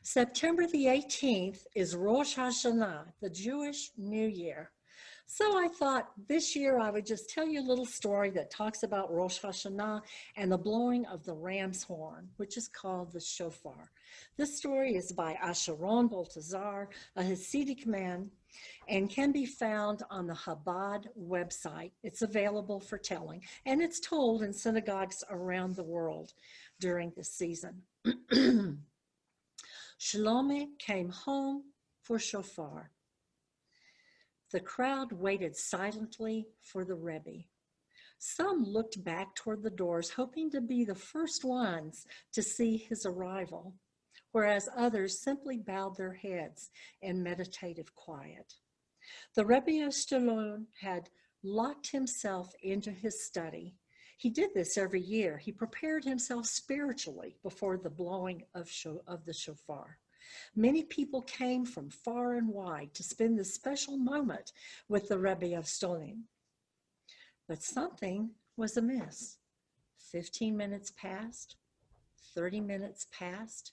September the 18th is Rosh Hashanah, the Jewish New Year. So I thought this year I would just tell you a little story that talks about Rosh Hashanah and the blowing of the ram's horn, which is called the Shofar. This story is by Asheron Baltazar, a Hasidic man, and can be found on the Chabad website. It's available for telling, and it's told in synagogues around the world during this season. Shloyme came home for Shofar. The crowd waited silently for the Rebbe. Some looked back toward the doors, hoping to be the first ones to see his arrival, whereas others simply bowed their heads in meditative quiet. The Rebbe of Shloyme had locked himself into his study. He did this every year. He prepared himself spiritually before the blowing of the shofar. Many people came from far and wide to spend this special moment with the Rebbe of Shloyme. But something was amiss. 15 minutes passed, 30 minutes passed,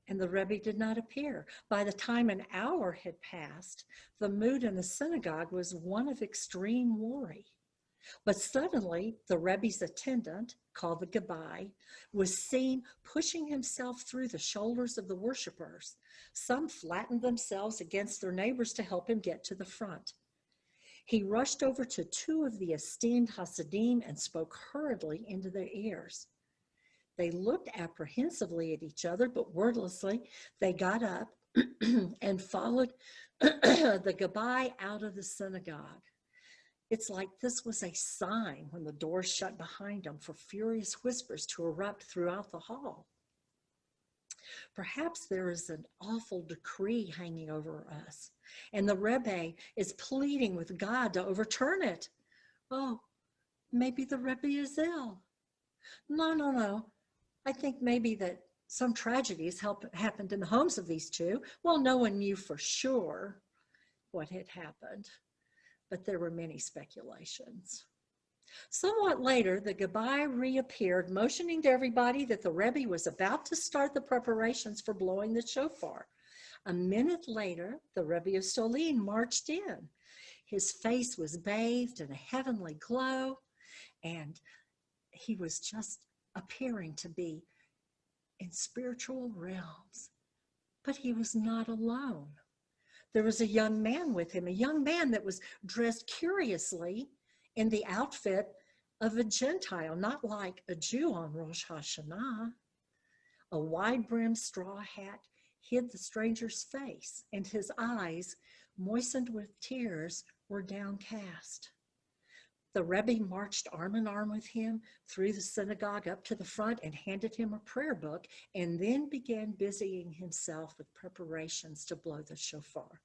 and the Rebbe did not appear. By the time an hour had passed, the mood in the synagogue was one of extreme worry. But suddenly, the Rebbe's attendant, called the Gabbai, was seen pushing himself through the shoulders of the worshipers. Some flattened themselves against their neighbors to help him get to the front. He rushed over to two of the esteemed Hasidim and spoke hurriedly into their ears. They looked apprehensively at each other, but wordlessly, they got up and followed the Gabbai out of the synagogue. It's like this was a sign when the doors shut behind them for furious whispers to erupt throughout the hall. Perhaps there is an awful decree hanging over us, and the Rebbe is pleading with God to overturn it. Oh, maybe the Rebbe is ill. No. I think maybe that some tragedies happened in the homes of these two. Well, no one knew for sure what had happened, but there were many speculations. Somewhat later, the Gabbai reappeared, motioning to everybody that the Rebbe was about to start the preparations for blowing the shofar. A minute later, the Rebbe of Shloyme marched in. His face was bathed in a heavenly glow, and he was just appearing to be in spiritual realms. But he was not alone. There was a young man with him, a young man that was dressed curiously in the outfit of a Gentile, not like a Jew on Rosh Hashanah. A wide-brimmed straw hat hid the stranger's face, and his eyes, moistened with tears, were downcast. The Rebbe marched arm in arm with him through the synagogue up to the front and handed him a prayer book, and then began busying himself with preparations to blow the shofar.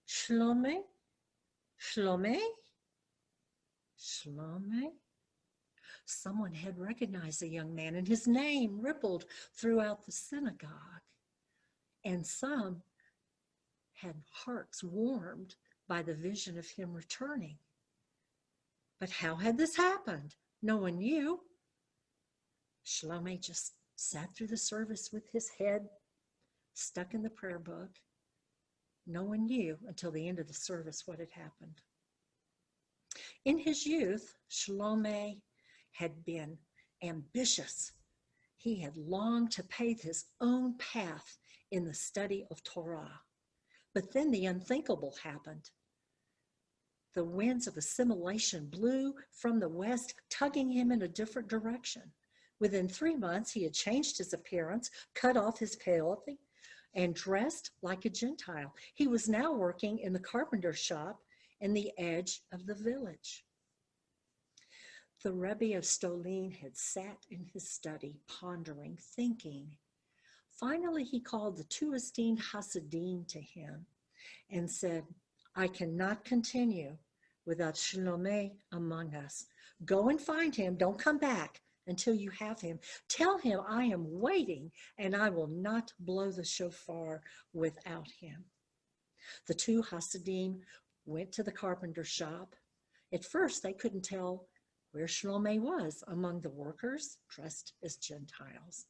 Shloyme, Shloyme, Shloyme. Someone had recognized the young man, and his name rippled throughout the synagogue. And some had hearts warmed by the vision of him returning. But how had this happened? No one knew. Shloyme just sat through the service with his head stuck in the prayer book. No one knew until the end of the service what had happened. In his youth, Shloyme had been ambitious. He had longed to pave his own path in the study of Torah. But then the unthinkable happened. The winds of assimilation blew from the west, tugging him in a different direction. Within 3 months, he had changed his appearance, cut off his payalty, and dressed like a Gentile. He was now working in the carpenter shop in the edge of the village. The Rebbe of Shloyme had sat in his study, pondering, thinking. Finally, he called the two esteemed Hasidim to him and said, I cannot continue without Shloyme among us. Go and find him. Don't come back until you have him. Tell him I am waiting and I will not blow the shofar without him. The two Hasidim went to the carpenter shop. At first, they couldn't tell where Shloyme was among the workers dressed as Gentiles.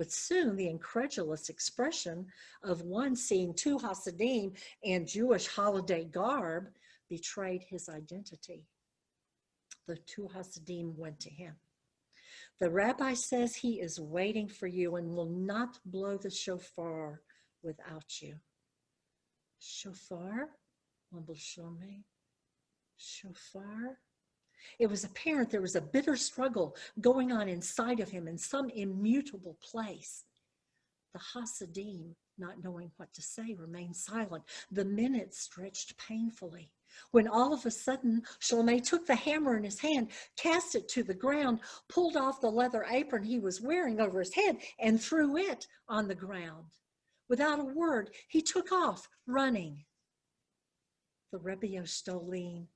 But soon the incredulous expression of one seeing two Hasidim in Jewish holiday garb betrayed his identity. The two Hasidim went to him. The rabbi says he is waiting for you and will not blow the shofar without you. Shofar? Mumbled Shloyme. Shofar? It was apparent there was a bitter struggle going on inside of him in some immutable place. The Hasidim, not knowing what to say, remained silent. The minutes stretched painfully. When all of a sudden, Shloyme took the hammer in his hand, cast it to the ground, pulled off the leather apron he was wearing over his head, and threw it on the ground. Without a word, he took off, running. The Rebbe Yoshtolin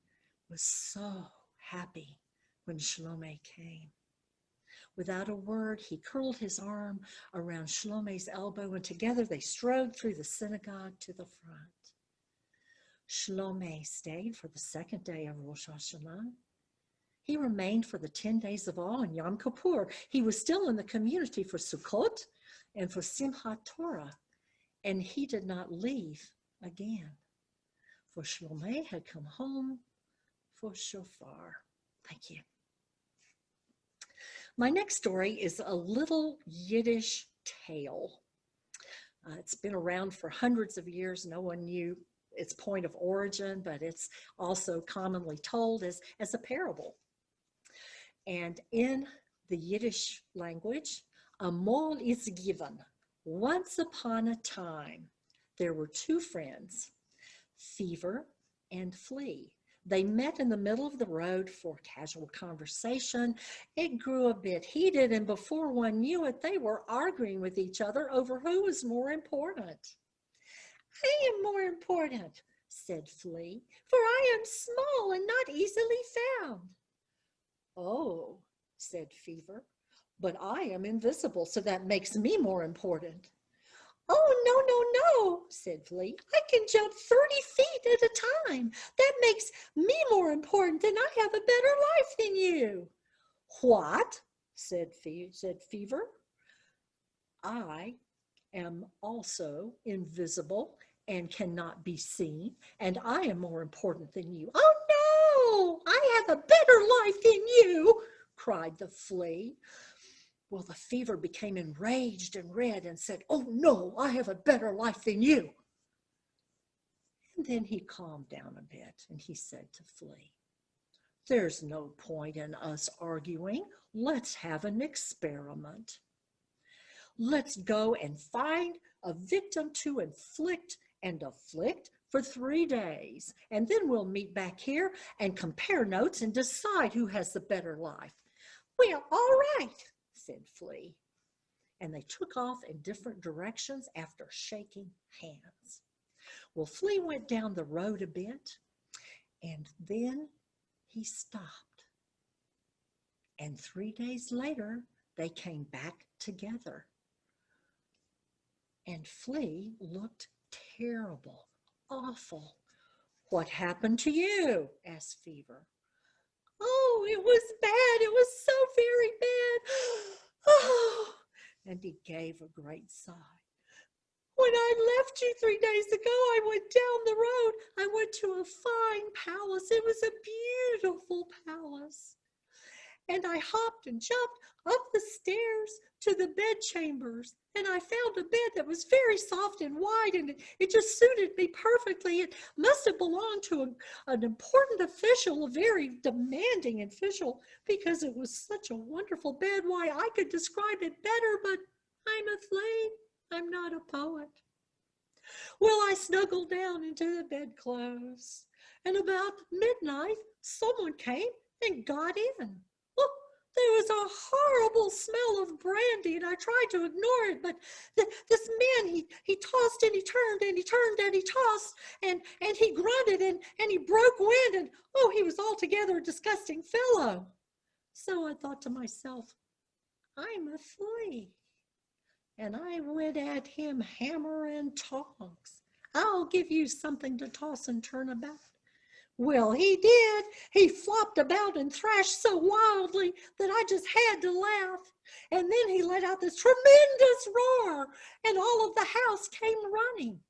was so happy when Shloyme came. Without a word, he curled his arm around Shlome's elbow, and together they strode through the synagogue to the front. Shloyme stayed for the second day of Rosh Hashanah. He remained for the 10 days of awe and Yom Kippur. He was still in the community for Sukkot and for Simchat Torah, and he did not leave again. For Shloyme had come home for Shofar. Thank you. My next story is a little Yiddish tale. It's been around for hundreds of years. No one knew its point of origin, but it's also commonly told as a parable. And in the Yiddish language, a mol is given. Once upon a time, there were two friends, Fever and Flea. They met in the middle of the road for casual conversation. It grew a bit heated, and before one knew it, they were arguing with each other over who was more important. I am more important, said Flea, for I am small and not easily found. Oh, said Fever, but I am invisible, so that makes me more important. Oh, no, said Flea. I can jump 30 feet at a time. That makes me more important, and I have a better life than you. What? said Fever. I am also invisible and cannot be seen, and I am more important than you. Oh, no, I have a better life than you, cried the Flea. Well, the Fever became enraged and red and said, oh, no, I have a better life than you. And then he calmed down a bit and he said to Flea, there's no point in us arguing. Let's have an experiment. Let's go and find a victim to inflict and afflict for 3 days. And then we'll meet back here and compare notes and decide who has the better life. Well, all right, said Flea. And they took off in different directions after shaking hands. Well, Flea went down the road a bit, and then he stopped. And 3 days later, they came back together. And Flea looked terrible, awful. What happened to you? asked Fever. Oh, it was bad. It was so very bad. Oh, and he gave a great sigh. When I left you 3 days ago, I went down the road. I went to a fine palace. It was a beautiful palace. And I hopped and jumped up the stairs to the bedchambers. And I found a bed that was very soft and wide, and it just suited me perfectly. It must have belonged to an important official, a very demanding official, because it was such a wonderful bed. Why, I could describe it better, but I'm a Flea. I'm not a poet. Well, I snuggled down into the bedclothes, and about midnight, someone came and got in. Oh, there was a horrible smell of brandy, and I tried to ignore it, but this man, he tossed and he turned and he turned and he tossed, and he grunted and he broke wind, and oh, he was altogether a disgusting fellow. So I thought to myself, I'm a Flea. And I went at him hammer and tongs. I'll give you something to toss and turn about. Well, he did. He flopped about and thrashed so wildly that I just had to laugh. And then he let out this tremendous roar, and all of the house came running.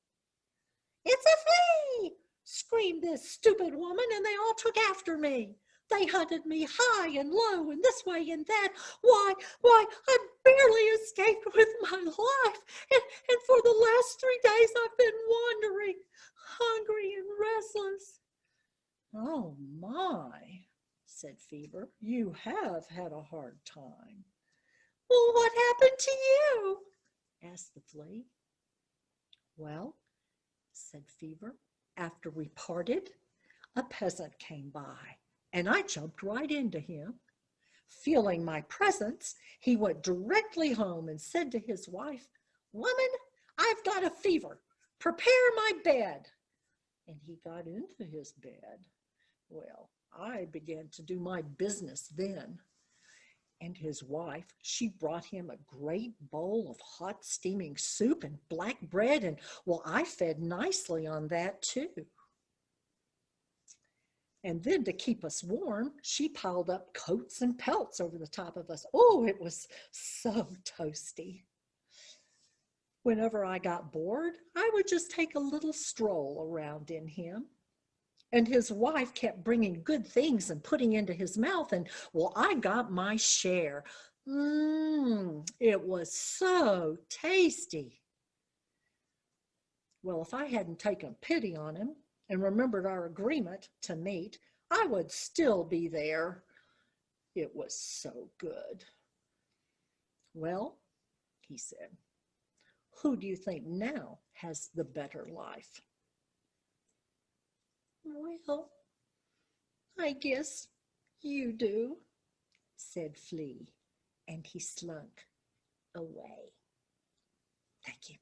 "It's a flea!" screamed this stupid woman, and they all took after me. They hunted me high and low and this way and that. Why, I barely escaped with my life. And for the last 3 days I've been wandering, hungry and restless. "Oh my," said Fever, "you have had a hard time." "Well, what happened to you?" asked the Flea. "Well," said Fever, "after we parted, a peasant came by, and I jumped right into him. Feeling my presence, he went directly home and said to his wife, 'Woman, I've got a fever. Prepare my bed.' And he got into his bed. Well, I began to do my business then. And his wife, she brought him a great bowl of hot steaming soup and black bread, and well, I fed nicely on that too. And then to keep us warm, she piled up coats and pelts over the top of us. Oh, it was so toasty. Whenever I got bored, I would just take a little stroll around in him. And his wife kept bringing good things and putting into his mouth, and well, I got my share. It was so tasty. Well, if I hadn't taken pity on him and remembered our agreement to meet, I would still be there. It was so good. "Well," he said, "who do you think now has the better life?" "Well, I guess you do," said Flea, and he slunk away. Thank you.